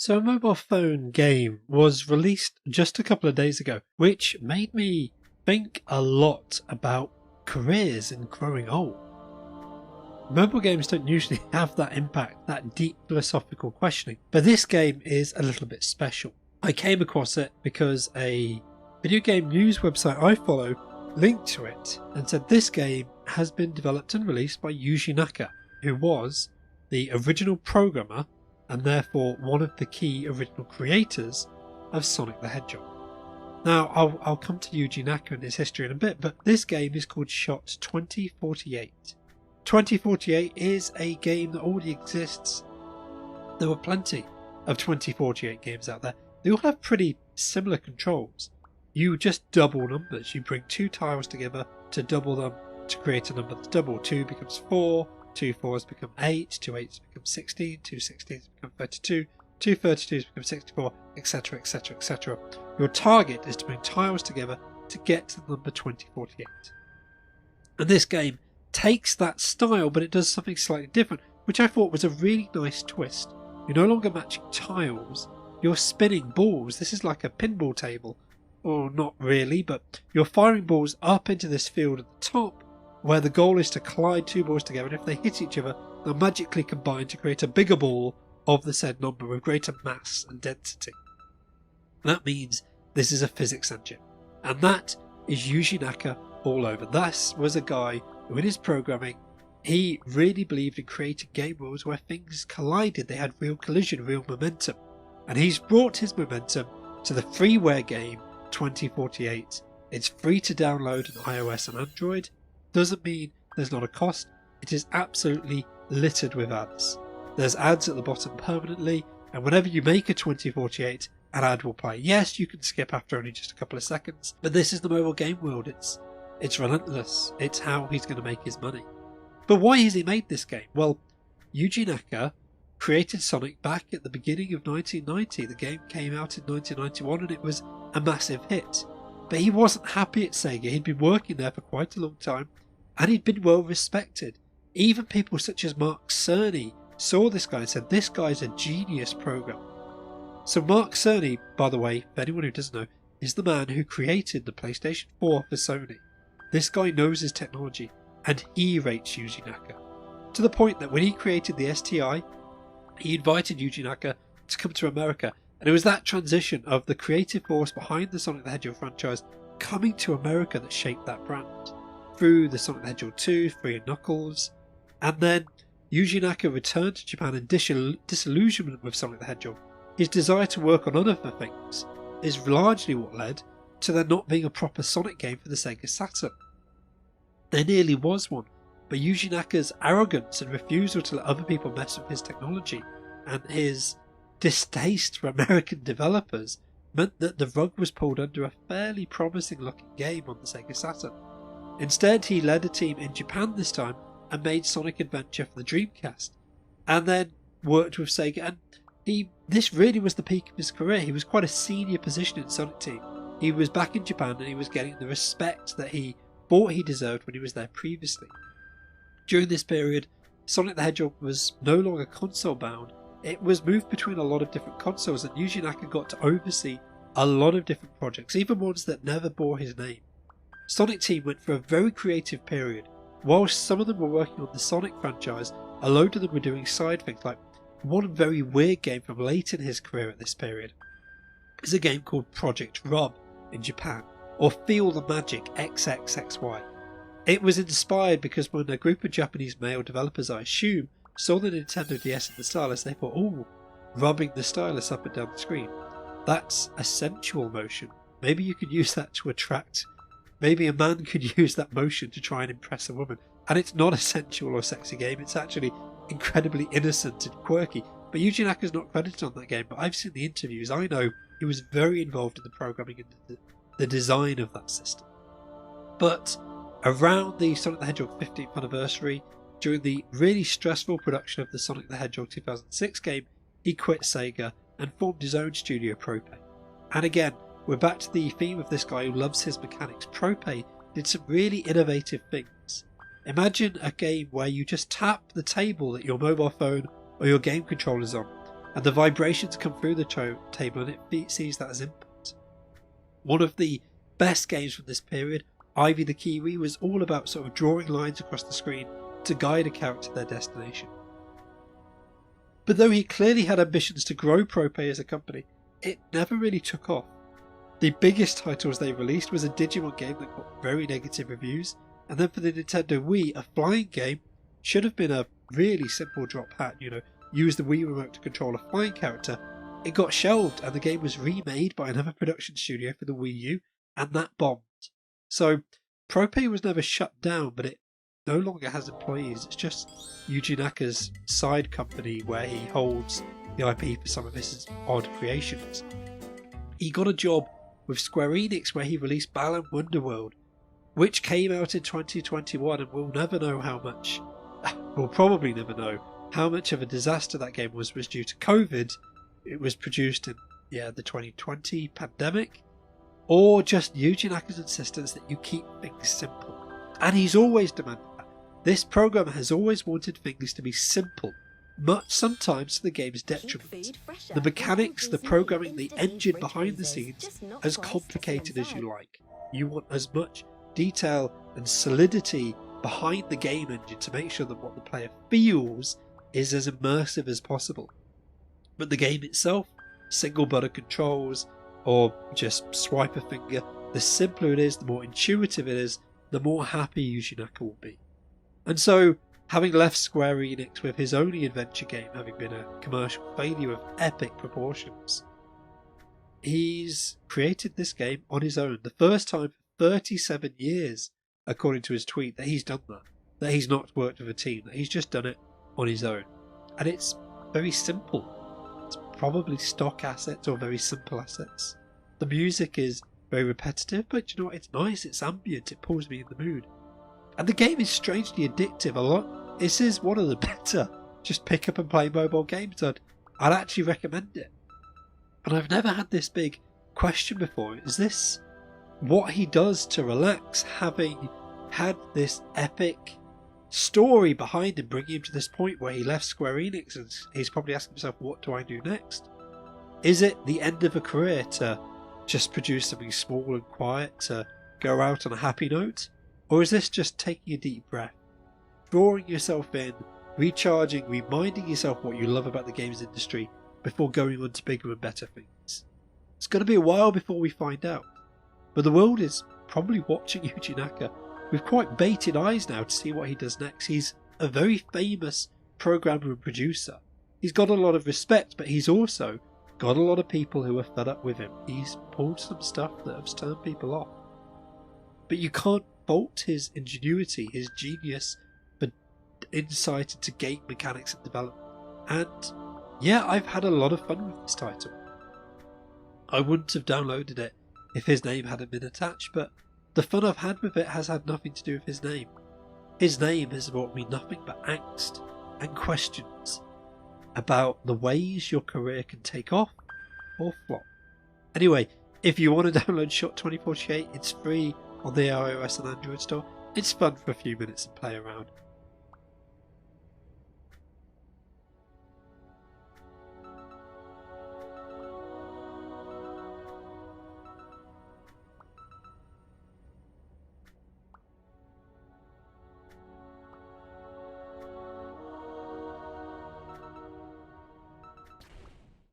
So a mobile phone game was released just a couple of days ago, which made me think a lot about careers and growing old. Mobile games don't usually have that impact, that deep philosophical questioning, but this game is a little bit special. I came across it because a video game news website I follow linked to it and said this game has been developed and released by Yuji Naka, who was the original programmer and therefore one of the key original creators of Sonic the Hedgehog. Now, I'll come to Yuji Naka and his history in a bit, but this game is called Shot 2048. 2048 is a game that already exists. There were plenty of 2048 games out there. They all have pretty similar controls. You just double numbers. You bring two tiles together to double them to create a number that's double. 2 becomes 4, 2 4s become 8, 2 8s become 16, 2 16s become 32, 2 32s become 64, etc, etc, etc. Your target is to bring tiles together to get to the number 2048. And this game takes that style, but it does something slightly different, which I thought was a really nice twist. You're no longer matching tiles, you're spinning balls. This is like a pinball table, or not really, but you're firing balls up into this field at the top, where the goal is to collide two balls together, and if they hit each other, they'll magically combine to create a bigger ball of the said number with greater mass and density. That means this is a physics engine, and that is Yuji Naka all over. This was a guy who in his programming, he really believed in creating game worlds where things collided, they had real collision, real momentum, and he's brought his momentum to the freeware game 2048. It's free to download on iOS and Android. Doesn't mean there's not a cost. It is absolutely littered with ads. There's ads at the bottom permanently, and whenever you make a 2048, an ad will play. Yes, you can skip after only just a couple of seconds, but this is the mobile game world. It's relentless. It's how he's going to make his money. But why has he made this game? Well, Yuji Naka created Sonic back at the beginning of 1990. The game came out in 1991 and it was a massive hit. But he wasn't happy at Sega. He'd been working there for quite a long time and he'd been well respected. Even people such as Mark Cerny saw this guy and said, this guy's a genius programmer. So Mark Cerny, by the way, for anyone who doesn't know, is the man who created the PlayStation 4 for Sony. This guy knows his technology and he rates Yuji Naka, to the point that when he created the STI, he invited Yuji Naka to come to America, and it was that transition of the creative force behind the Sonic the Hedgehog franchise coming to America that shaped that brand. Through the Sonic the Hedgehog 2, 3 and Knuckles, and then Yuji Naka returned to Japan in disillusionment with Sonic the Hedgehog. His desire to work on other things is largely what led to there not being a proper Sonic game for the Sega Saturn. There nearly was one, but Yuji Naka's arrogance and refusal to let other people mess with his technology and his distaste for American developers meant that the rug was pulled under a fairly promising looking game on the Sega Saturn. Instead, he led a team in Japan this time and made Sonic Adventure for the Dreamcast, and then worked with Sega, and this really was the peak of his career. He was quite a senior position in Sonic Team. He was back in Japan and he was getting the respect that he thought he deserved when he was there previously. During this period, Sonic the Hedgehog was no longer console bound. It was moved between a lot of different consoles, and Yuji Naka got to oversee a lot of different projects, even ones that never bore his name. Sonic Team went through a very creative period. Whilst some of them were working on the Sonic franchise, a load of them were doing side things, like one very weird game from late in his career at this period is a game called Project Rob in Japan, or Feel the Magic XXXY. It was inspired because when a group of Japanese male developers, I assume, saw the Nintendo DS and the stylus, they thought, oh, rubbing the stylus up and down the screen, that's a sensual motion. Maybe you could use that to attract, maybe a man could use that motion to try and impress a woman. And it's not a sensual or sexy game, it's actually incredibly innocent and quirky. But Yuji Naka's not credited on that game, but I've seen the interviews. I know he was very involved in the programming and the design of that system. But around the Sonic the Hedgehog 15th anniversary, during the really stressful production of the Sonic the Hedgehog 2006 game, he quit Sega and formed his own studio, Prope. And again, we're back to the theme of this guy who loves his mechanics. Prope did some really innovative things. Imagine a game where you just tap the table that your mobile phone or your game controller's on, and the vibrations come through the table and it sees that as input. One of the best games from this period, Ivy the Kiwi, was all about sort of drawing lines across the screen to guide a character to their destination. But though he clearly had ambitions to grow Prope as a company, it never really took off. The biggest titles they released was a Digimon game that got very negative reviews, and then for the Nintendo Wii, a flying game should have been a really simple drop hat, use the Wii remote to control a flying character. It got shelved and the game was remade by another production studio for the Wii U, and that bombed. So Prope was never shut down, but it no longer has employees. It's just Yuji Naka's side company where he holds the IP for some of his odd creations. He got a job with Square Enix where he released Balan Wonderworld, which came out in 2021, and we'll probably never know how much of a disaster that game was due to COVID. It was produced in the 2020 pandemic, or just Yuji Naka's insistence that you keep things simple. And he's always demanded that. This programmer has always wanted things to be simple, much sometimes to the game's detriment. The mechanics, the programming, the engine behind the scenes, as complicated as you like. You want as much detail and solidity behind the game engine to make sure that what the player feels is as immersive as possible. But the game itself, single button controls, or just swipe a finger, the simpler it is, the more intuitive it is, the more happy Yuji Naka will be. And so, having left Square Enix with his only adventure game having been a commercial failure of epic proportions, he's created this game on his own. The first time for 37 years, according to his tweet, that he's done that he's not worked with a team, that he's just done it on his own. And it's very simple. It's probably stock assets or very simple assets. The music is very repetitive, but you know what, it's nice, it's ambient, it pulls me in the mood. And the game is strangely addictive. This is one of the better just pick up and play mobile games. I'd actually recommend it. And I've never had this big question before. Is this what he does to relax, having had this epic story behind him, bringing him to this point where he left Square Enix and he's probably asking himself, what do I do next? Is it the end of a career to just produce something small and quiet, to go out on a happy note? Or is this just taking a deep breath, drawing yourself in, recharging, reminding yourself what you love about the games industry before going on to bigger and better things? It's going to be a while before we find out, but the world is probably watching Yuji Naka with quite bated eyes now to see what he does next. He's a very famous programmer and producer. He's got a lot of respect, but he's also got a lot of people who are fed up with him. He's pulled some stuff that has turned people off. But you can't fault his ingenuity, his genius for insight into game mechanics and development. And yeah, I've had a lot of fun with this title. I wouldn't have downloaded it if his name hadn't been attached, but the fun I've had with it has had nothing to do with his name. His name has brought me nothing but angst and questions about the ways your career can take off or flop. Anyway, if you want to download Shot 2048, it's free on the iOS and Android store. It's fun for a few minutes and play around.